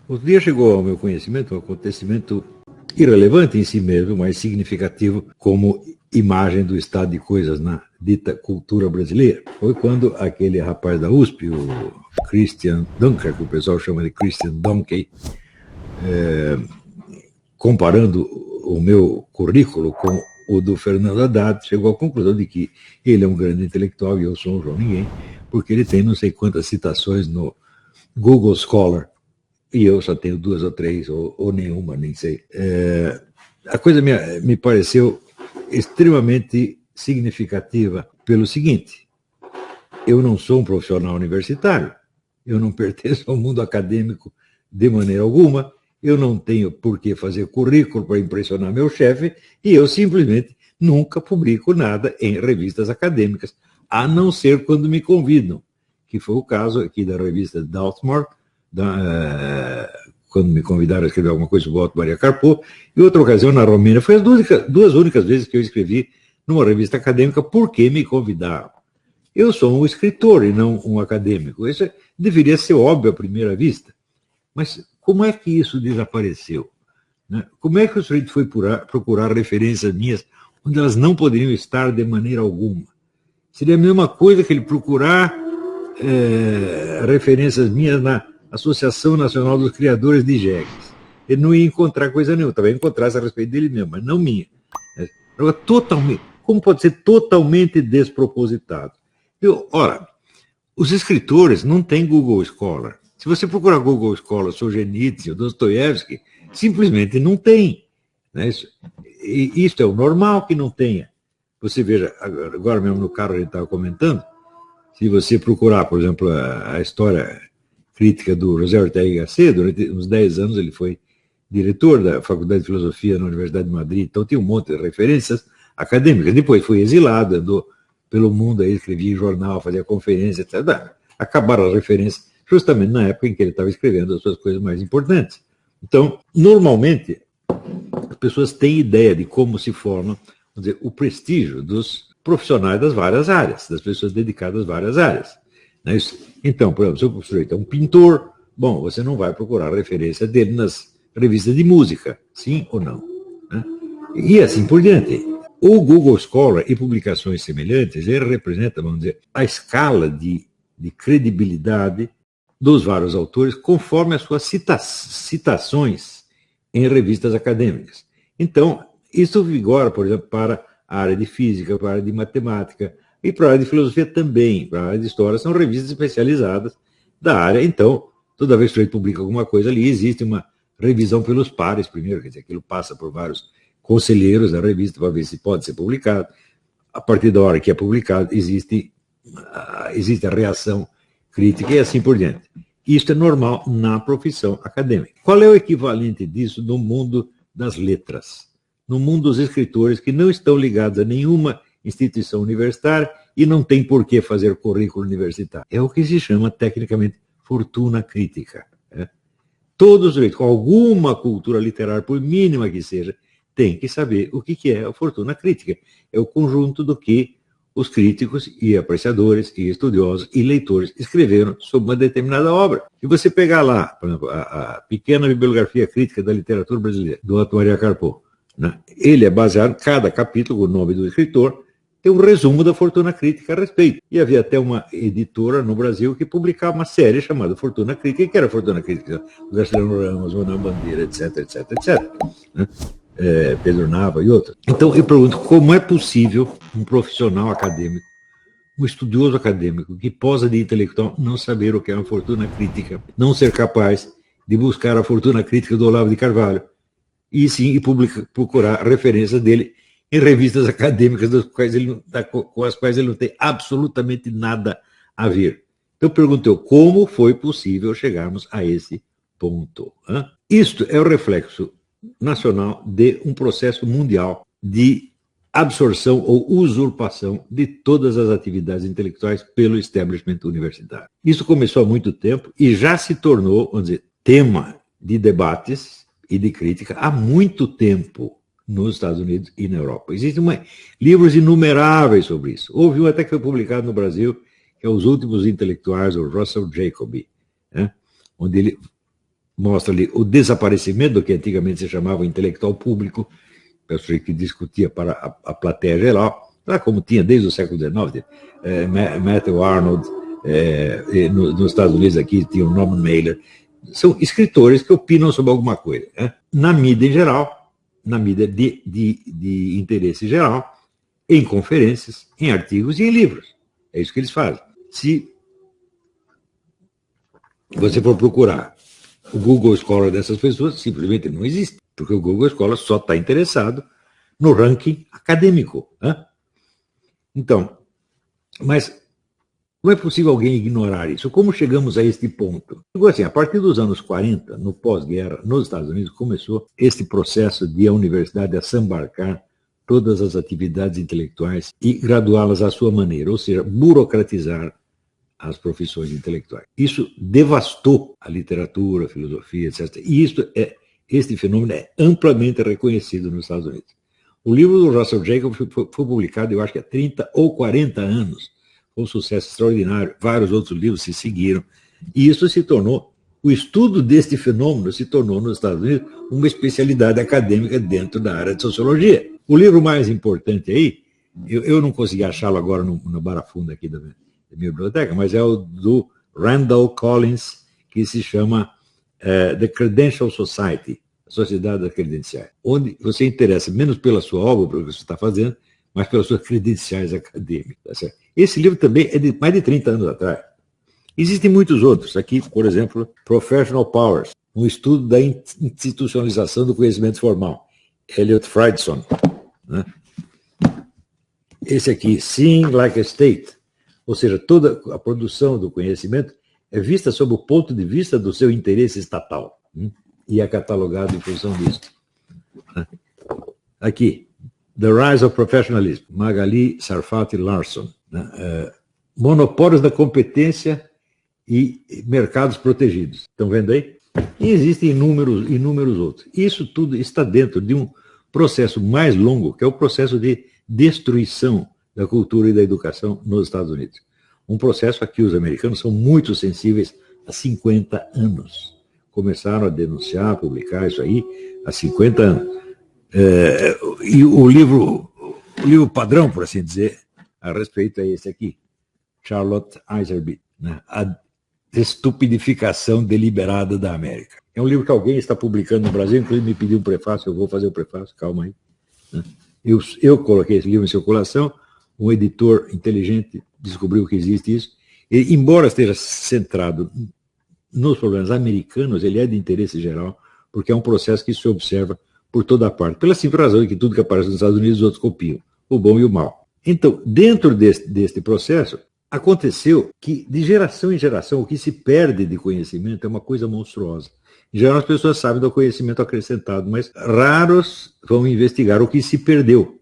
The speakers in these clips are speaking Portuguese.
Outro dia chegou ao meu conhecimento um acontecimento irrelevante em si mesmo, mas significativo como imagem do estado de coisas na dita cultura brasileira. Foi quando aquele rapaz da USP, o Christian Dunker, que o pessoal chama de Christian Donkey, comparando o meu currículo com o do Fernando Haddad, chegou à conclusão de que ele é um grande intelectual e eu sou um João Ninguém, porque ele tem não sei quantas citações no Google Scholar, e eu só tenho 2 ou 3, ou nenhuma, nem sei. A coisa me pareceu extremamente significativa pelo seguinte: eu não sou um profissional universitário, eu não pertenço ao mundo acadêmico de maneira alguma, eu não tenho por que fazer currículo para impressionar meu chefe, e eu simplesmente nunca publico nada em revistas acadêmicas, a não ser quando me convidam, que foi o caso aqui da revista Dartmouth, quando me convidaram a escrever alguma coisa sobre o Otto Maria Carpo, e outra ocasião na Romênia. Foi as duas únicas vezes que eu escrevi numa revista acadêmica porque me convidaram. Eu sou um escritor e não um acadêmico. Isso deveria ser óbvio à primeira vista. Mas como é que isso desapareceu? Né? Como é que o sujeito foi procurar referências minhas onde elas não poderiam estar de maneira alguma? Seria a mesma coisa que ele procurar referências minhas na Associação Nacional dos Criadores de Jegues. Ele não ia encontrar coisa nenhuma, talvez encontrasse a respeito dele mesmo, mas não minha. Totalmente, como pode ser totalmente despropositado? Ora, os escritores não têm Google Scholar. Se você procurar Google Scholar, Solzhenitsyn, Dostoiévski, simplesmente não tem. Né? Isso é o normal que não tenha. Você veja, agora mesmo no carro a gente estava comentando, se você procurar, por exemplo, a história crítica do José Ortega y Gasset, durante uns 10 anos ele foi diretor da Faculdade de Filosofia na Universidade de Madrid, então tinha um monte de referências acadêmicas. Depois foi exilado, andou pelo mundo, aí escrevia em jornal, fazia conferência, etc. Acabaram as referências justamente na época em que ele estava escrevendo as suas coisas mais importantes. Então, normalmente, as pessoas têm ideia de como se forma, vamos dizer, o prestígio dos profissionais das várias áreas, das pessoas dedicadas às várias áreas. Então, por exemplo, se o sujeito é um pintor, bom, você não vai procurar referência dele nas revistas de música, sim ou não? Né? E assim por diante. O Google Scholar e publicações semelhantes, ele representa, vamos dizer, a escala de credibilidade dos vários autores conforme as suas citações em revistas acadêmicas. Então, isso vigora, por exemplo, para a área de física, para a área de matemática, e para a área de filosofia também, para a área de história, são revistas especializadas da área. Então, toda vez que ele publica alguma coisa ali, existe uma revisão pelos pares primeiro, quer dizer, aquilo passa por vários conselheiros da revista para ver se pode ser publicado. A partir da hora que é publicado, existe a reação crítica e assim por diante. Isso é normal na profissão acadêmica. Qual é o equivalente disso no mundo das letras? No mundo dos escritores que não estão ligados a nenhuma instituição universitária e não tem por que fazer currículo universitário. É o que se chama, tecnicamente, fortuna crítica. Todos os com alguma cultura literária, por mínima que seja, tem que saber o que é a fortuna crítica. É o conjunto do que os críticos e apreciadores e estudiosos e leitores escreveram sobre uma determinada obra. Se você pegar lá, por exemplo, a pequena bibliografia crítica da literatura brasileira, do Otto Maria Carpo, né? Ele é baseado, cada capítulo, o nome do escritor, tem um resumo da fortuna crítica a respeito. E havia até uma editora no Brasil que publicava uma série chamada Fortuna Crítica, que era a Fortuna Crítica, o Graciliano Ramos, Manuel Bandeira, etc, etc, etc. Né? Pedro Nava e outros. Então, eu pergunto, como é possível um profissional acadêmico, um estudioso acadêmico, que posa de intelectual, não saber o que é uma fortuna crítica, não ser capaz de buscar a fortuna crítica do Olavo de Carvalho, e sim procurar referências dele em revistas acadêmicas com as quais ele não tem absolutamente nada a ver. Então, pergunto eu, como foi possível chegarmos a esse ponto? Isto é o reflexo nacional de um processo mundial de absorção ou usurpação de todas as atividades intelectuais pelo establishment universitário. Isso começou há muito tempo e já se tornou, vamos dizer, tema de debates e de crítica há muito tempo nos Estados Unidos e na Europa. Existem livros inumeráveis sobre isso. Houve um até que foi publicado no Brasil, que é Os Últimos Intelectuais, o Russell Jacoby, né? Onde ele mostra ali o desaparecimento do que antigamente se chamava intelectual público, pessoa que discutia para a plateia geral, como tinha desde o século XIX, Matthew Arnold, nos Estados Unidos aqui tinha o Norman Mailer, são escritores que opinam sobre alguma coisa. Né? Na mídia em geral, na mídia de interesse geral, em conferências, em artigos e em livros. É isso que eles fazem. Se você for procurar o Google Scholar dessas pessoas, simplesmente não existe, porque o Google Scholar só está interessado no ranking acadêmico. Né? Então, mas como é possível alguém ignorar isso? Como chegamos a este ponto? Assim, a partir dos anos 40, no pós-guerra, nos Estados Unidos, começou este processo de a universidade assambarcar todas as atividades intelectuais e graduá-las à sua maneira, ou seja, burocratizar as profissões intelectuais. Isso devastou a literatura, a filosofia, etc. E este fenômeno é amplamente reconhecido nos Estados Unidos. O livro do Russell Jacobs foi publicado, eu acho que há 30 ou 40 anos. Foi um sucesso extraordinário. Vários outros livros se seguiram. E isso se tornou, o estudo deste fenômeno se tornou nos Estados Unidos uma especialidade acadêmica dentro da área de sociologia. O livro mais importante aí, eu não consegui achá-lo agora no barafunda aqui da minha biblioteca, mas é o do Randall Collins, que se chama The Credential Society, a Sociedade das Credenciais, onde você interessa menos pela sua obra, pelo que você está fazendo, mas pelas suas credenciais acadêmicas. Tá certo? Esse livro também é de mais de 30 anos atrás. Existem muitos outros. Aqui, por exemplo, Professional Powers, um estudo da institucionalização do conhecimento formal. Elliot Friedson. Né? Esse aqui, Seeing Like a State, ou seja, toda a produção do conhecimento é vista sob o ponto de vista do seu interesse estatal. E é catalogado em função disso. Aqui, The Rise of Professionalism, Magali Sarfati Larson. Monopólios da competência e mercados protegidos. Estão vendo aí? E existem inúmeros outros. Isso tudo está dentro de um processo mais longo, que é o processo de destruição da cultura e da educação nos Estados Unidos. Um processo a que os americanos são muito sensíveis há 50 anos. Começaram a denunciar, a publicar isso aí há 50 anos. E o livro padrão, por assim dizer, a respeito é esse aqui, Charlotte Iserbyt, né? A Estupidificação Deliberada da América. É um livro que alguém está publicando no Brasil, inclusive me pediu um prefácio, eu vou fazer o prefácio, calma aí. Né? Eu coloquei esse livro em circulação, um editor inteligente descobriu que existe isso, e, embora esteja centrado nos problemas americanos, ele é de interesse geral, porque é um processo que se observa por toda parte, pela simples razão de que tudo que aparece nos Estados Unidos os outros copiam, o bom e o mal. Então, dentro deste processo, aconteceu que, de geração em geração, o que se perde de conhecimento é uma coisa monstruosa. Em geral, as pessoas sabem do conhecimento acrescentado, mas raros vão investigar o que se perdeu.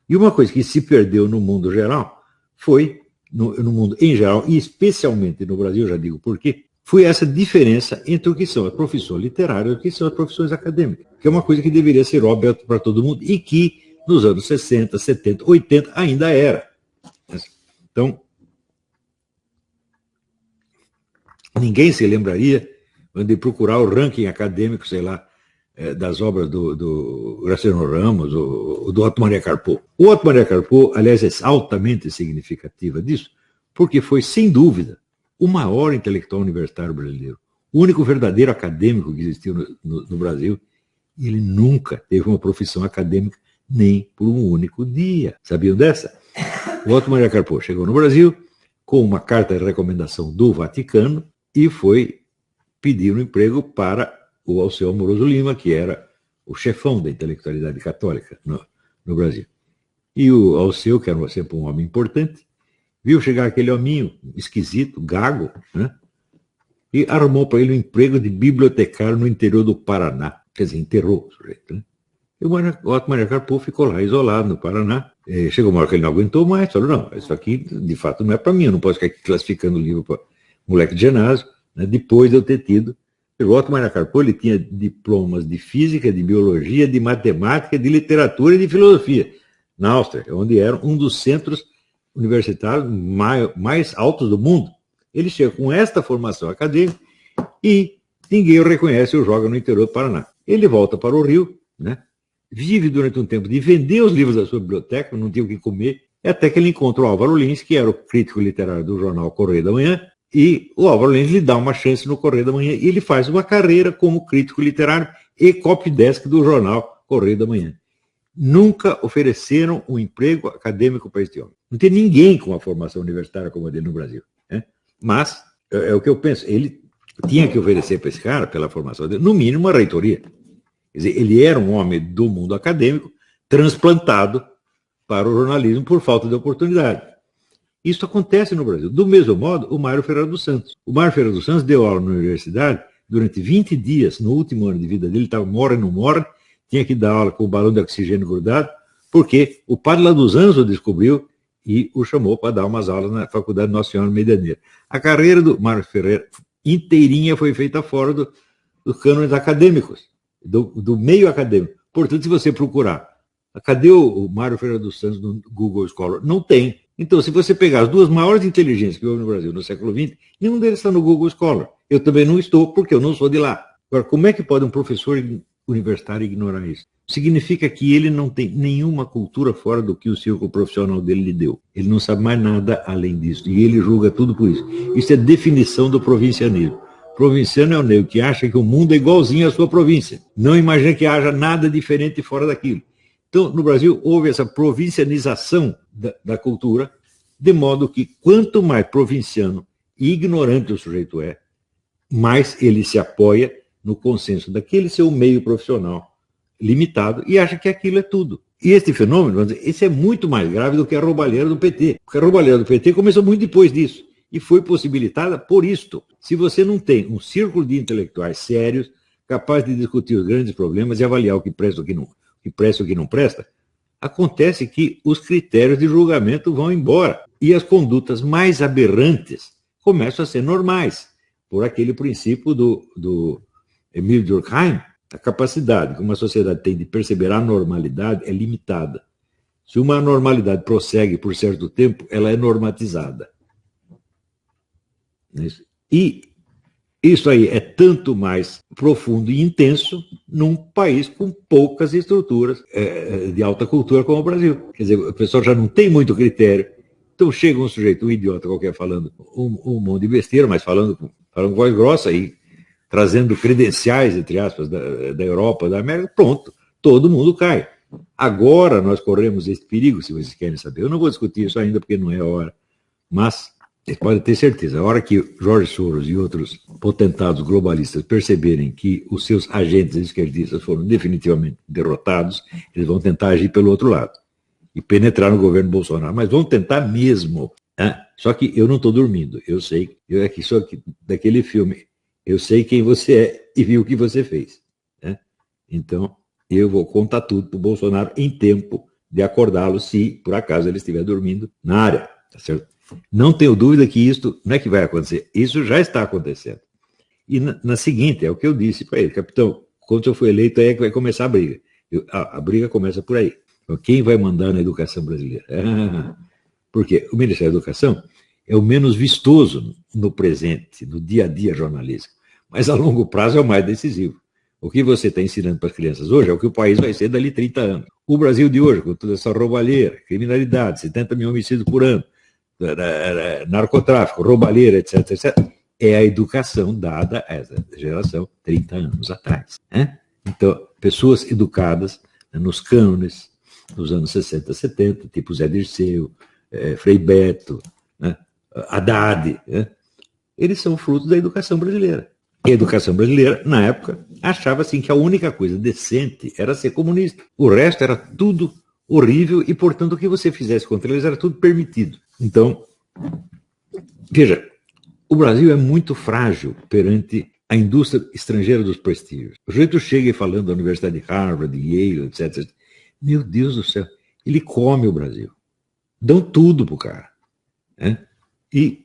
E uma coisa que se perdeu no mundo geral foi, no mundo em geral, e especialmente no Brasil, já digo por quê, foi essa diferença entre o que são as profissões literárias e o que são as profissões acadêmicas, que é uma coisa que deveria ser óbvia para todo mundo e que nos anos 60, 70, 80 ainda era. Então, ninguém se lembraria de procurar o ranking acadêmico, sei lá, das obras do Graciliano Ramos ou do Otto Maria Carpo. O Otto Maria Carpo, aliás, é altamente significativa disso, porque foi, sem dúvida, o maior intelectual universitário brasileiro, o único verdadeiro acadêmico que existiu no Brasil, e ele nunca teve uma profissão acadêmica nem por um único dia. Sabiam dessa? O Otto Maria Carpo chegou no Brasil com uma carta de recomendação do Vaticano e foi pedir um emprego para o Alceu Amoroso Lima, que era o chefão da intelectualidade católica no Brasil. E o Alceu, que era sempre um homem importante, viu chegar aquele hominho esquisito, gago, né? E arrumou para ele um emprego de bibliotecário no interior do Paraná. Quer dizer, enterrou o sujeito, né? E o Otto Maria Carpo ficou lá, isolado, no Paraná. Chegou uma hora que ele não aguentou mais, falou, não, isso aqui, de fato, não é para mim, eu não posso ficar aqui classificando o livro para moleque de ginásio, né? Depois de eu ter tido. O Otto Maria Carpo, ele tinha diplomas de física, de biologia, de matemática, de literatura e de filosofia, na Áustria, onde era um dos centros universitários mais altos do mundo. Ele chega com esta formação acadêmica e ninguém o reconhece ou joga no interior do Paraná. Ele volta para o Rio, né? Vive durante um tempo de vender os livros da sua biblioteca, não tinha o que comer, até que ele encontra o Álvaro Lins, que era o crítico literário do jornal Correio da Manhã, e o Álvaro Lins lhe dá uma chance no Correio da Manhã, e ele faz uma carreira como crítico literário e copydesk do jornal Correio da Manhã. Nunca ofereceram um emprego acadêmico para este homem. Não tem ninguém com uma formação universitária como a dele no Brasil, né? Mas, é o que eu penso, ele tinha que oferecer para esse cara, pela formação dele, no mínimo uma reitoria. Quer dizer, ele era um homem do mundo acadêmico, transplantado para o jornalismo por falta de oportunidade. Isso acontece no Brasil. Do mesmo modo, o Mário Ferreira dos Santos. O Mário Ferreira dos Santos deu aula na universidade durante 20 dias, no último ano de vida dele, estava morre ou não morre, tinha que dar aula com o balão de oxigênio grudado, porque o padre lá dos Anjos o descobriu e o chamou para dar umas aulas na Faculdade Nossa Senhora Medianeira. A carreira do Mário Ferreira inteirinha foi feita fora dos cânones acadêmicos, do meio acadêmico. Portanto, se você procurar, cadê o Mário Ferreira dos Santos no Google Scholar? Não tem. Então, se você pegar as duas maiores inteligências que houve no Brasil no século XX, nenhum deles está no Google Scholar. Eu também não estou, porque eu não sou de lá. Agora, como é que pode um professor universitário ignorar isso? Significa que ele não tem nenhuma cultura fora do que o círculo profissional dele lhe deu. Ele não sabe mais nada além disso. E ele julga tudo por isso. Isso é definição do provincianismo. Provinciano é o negro que acha que o mundo é igualzinho à sua província. Não imagina que haja nada diferente fora daquilo. Então, no Brasil, houve essa provincianização da cultura, de modo que quanto mais provinciano e ignorante o sujeito é, mais ele se apoia no consenso daquele seu meio profissional limitado e acha que aquilo é tudo. E este fenômeno, vamos dizer, esse é muito mais grave do que a roubalheira do PT. Porque a roubalheira do PT começou muito depois disso e foi possibilitada por isto. Se você não tem um círculo de intelectuais sérios, capazes de discutir os grandes problemas e avaliar o que presta e o que não presta, acontece que os critérios de julgamento vão embora e as condutas mais aberrantes começam a ser normais, por aquele princípio do Emile Durkheim. A capacidade que uma sociedade tem de perceber a normalidade é limitada. Se uma normalidade prossegue por certo tempo, ela é normatizada. E isso aí é tanto mais profundo e intenso num país com poucas estruturas de alta cultura como o Brasil. Quer dizer, o pessoal já não tem muito critério. Então chega um sujeito, um idiota qualquer, falando um monte de besteira, mas falando com voz grossa e trazendo credenciais, entre aspas, da Europa, da América, pronto, todo mundo cai. Agora nós corremos esse perigo, se vocês querem saber. Eu não vou discutir isso ainda porque não é a hora, mas vocês podem ter certeza, a hora que Jorge Soros e outros potentados globalistas perceberem que os seus agentes esquerdistas foram definitivamente derrotados, eles vão tentar agir pelo outro lado e penetrar no governo Bolsonaro, mas vão tentar mesmo. Né? Só que eu não estou dormindo, eu sei, eu aqui sou daquele filme, eu sei quem você é e vi o que você fez. Né? Então, eu vou contar tudo para o Bolsonaro em tempo de acordá-lo se, por acaso, ele estiver dormindo na área. Tá certo? Não tenho dúvida que isso não é que vai acontecer, isso já está acontecendo. E na seguinte, é o que eu disse para ele, capitão, quando eu for eleito, aí é que vai começar a briga. A briga começa por aí. Então, quem vai mandar na educação brasileira? Porque o Ministério da Educação é o menos vistoso no presente, no dia a dia jornalístico, mas a longo prazo é o mais decisivo. O que você está ensinando para as crianças hoje é o que o país vai ser dali 30 anos. O Brasil de hoje, com toda essa roubalheira, criminalidade, 70 mil homicídios por ano, narcotráfico, roubalheira, etc., etc., é a educação dada a essa geração 30 anos atrás. Né? Então, pessoas educadas nos cânones dos anos 60, 70, tipo Zé Dirceu, Frei Beto, né? Haddad, né? Eles são frutos da educação brasileira. E a educação brasileira, na época, achava assim que a única coisa decente era ser comunista. O resto era tudo horrível e, portanto, o que você fizesse contra eles era tudo permitido. Então, veja, o Brasil é muito frágil perante a indústria estrangeira dos prestígios. O sujeito chega falando da Universidade de Harvard, de Yale, etc. Meu Deus do céu, ele come o Brasil. Dão tudo pro cara. Né? E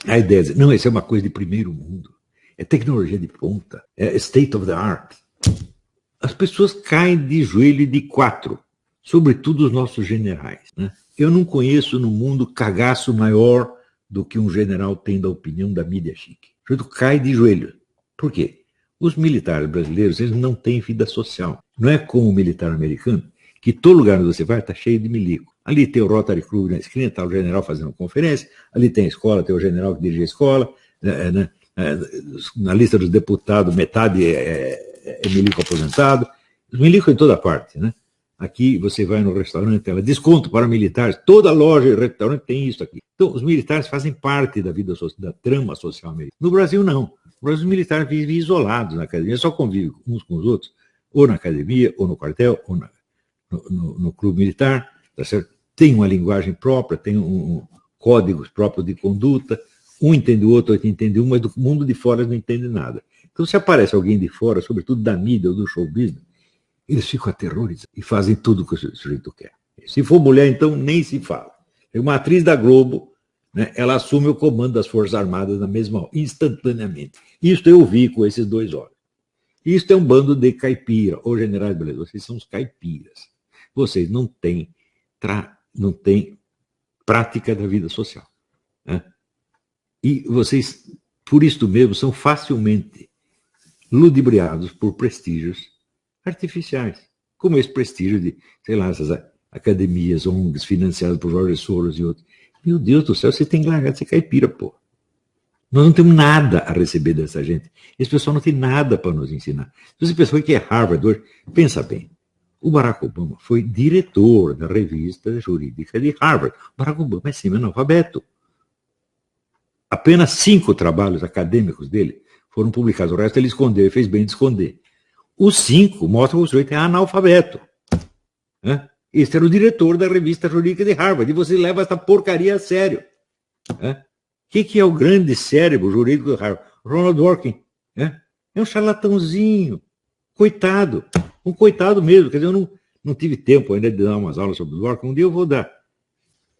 a ideia é dizer, não, isso é uma coisa de primeiro mundo. É tecnologia de ponta, é state of the art. As pessoas caem de joelho e de quatro, sobretudo os nossos generais. Né? Eu não conheço no mundo cagaço maior do que um general tendo a opinião da mídia chique. O sujeito cai de joelho. Por quê? Os militares brasileiros, eles não têm vida social. Não é como o militar americano, que todo lugar onde você vai está cheio de milico. Ali tem o Rotary Club na esquina, está o general fazendo conferência, ali tem a escola, tem o general que dirige a escola, na lista dos deputados, metade é milico aposentado. Os milicos em toda parte, né? Aqui você vai no restaurante, ela desconto para militares, toda loja e restaurante tem isso aqui. Então, os militares fazem parte da vida da trama social americana. No Brasil, não. No Brasil, os militares vivem isolados na academia, só convivem uns com os outros, ou na academia, ou no quartel, ou no clube militar, tá certo? Tem uma linguagem própria, tem códigos próprios de conduta, um entende o outro entende um, mas do mundo de fora não entende nada. Então, se aparece alguém de fora, sobretudo da mídia ou do show business, eles ficam aterrorizados e fazem tudo o que o sujeito quer. Se for mulher, então, nem se fala. Uma atriz da Globo, né, ela assume o comando das Forças Armadas na mesma hora, instantaneamente. Isso eu vi com esses 2 olhos. Isso é um bando de caipira. Ô, generais, beleza, vocês são os caipiras. Vocês não têm prática da vida social. Né? E vocês, por isto mesmo, são facilmente ludibriados por prestígios artificiais, como esse prestígio de, sei lá, essas academias, ONGs financiadas por Jorge Soros e outros. Meu Deus do céu, você tem que largar de ser caipira, pô. Nós não temos nada a receber dessa gente. Esse pessoal não tem nada para nos ensinar. Se você pensou que é Harvard hoje, pensa bem. O Barack Obama foi diretor da revista jurídica de Harvard. O Barack Obama é semi-analfabeto. Apenas 5 trabalhos acadêmicos dele foram publicados. O resto ele escondeu e fez bem de esconder. Os 5 mostram que o sujeito é analfabeto. Né? Este era o diretor da revista jurídica de Harvard. E você leva essa porcaria a sério. Né? O que é o grande cérebro jurídico de Harvard? Ronald Dworkin. Né? É um charlatãozinho. Coitado. Um coitado mesmo. Quer dizer, eu não tive tempo ainda de dar umas aulas sobre o Dworkin. Um dia eu vou dar.